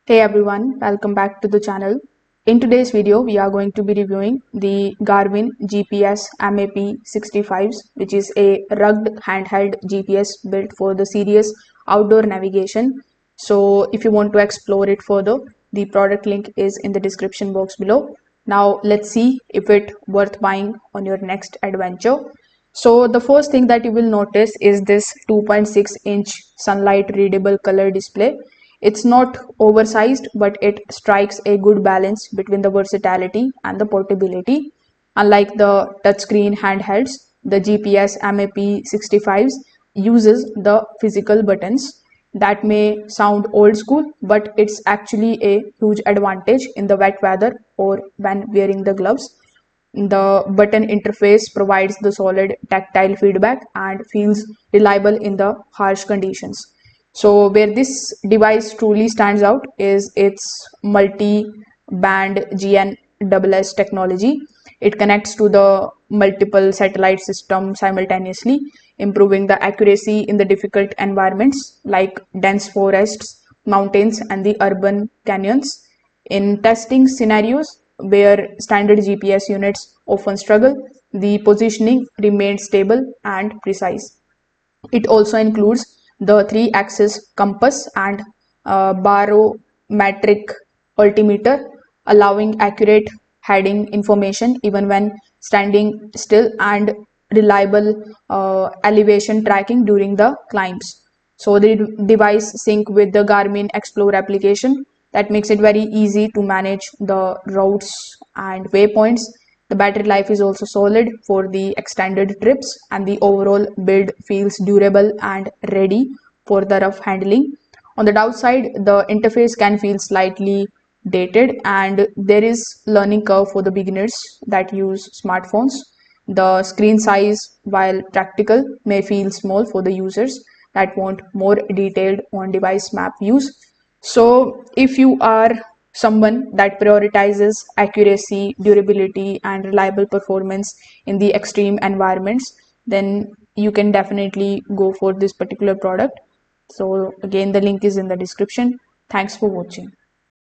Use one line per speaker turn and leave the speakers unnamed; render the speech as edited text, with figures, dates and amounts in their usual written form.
Hey everyone, welcome back to the channel. In today's video, we are going to be reviewing the Garmin GPSMAP 65s, which is a rugged handheld GPS built for the serious outdoor navigation. So if you want to explore it further, the product link is in the description box below. Now let's see if it's worth buying on your next adventure. So the first thing that you will notice is this 2.6-inch sunlight readable color display. It's not oversized, but it strikes a good balance between the versatility and the portability. Unlike the touchscreen handhelds, the GPS MAP 65s uses the physical buttons. That may sound old school, but it's actually a huge advantage in the wet weather or when wearing the gloves. The button interface provides the solid tactile feedback and feels reliable in the harsh conditions. So where this device truly stands out is its multi-band GNSS technology. It connects to the multiple satellite system simultaneously, improving the accuracy in the difficult environments like dense forests, mountains, and the urban canyons. In testing scenarios where standard GPS units often struggle, the positioning remains stable and precise. It also includes the 3-axis compass and barometric altimeter, allowing accurate heading information even when standing still, and reliable elevation tracking during the climbs. So the device sync with the Garmin Explore application that makes it very easy to manage the routes and waypoints. The battery life is also solid for the extended trips, and the overall build feels durable and ready for the rough handling. On the downside, the interface can feel slightly dated, and there is learning curve for the beginners that use smartphones. The screen size, while practical, may feel small for the users that want more detailed on-device map use. So if you are someone that prioritizes accuracy, durability, and reliable performance in the extreme environments, then you can definitely go for this particular product. So again, the link is in the description. Thanks for watching.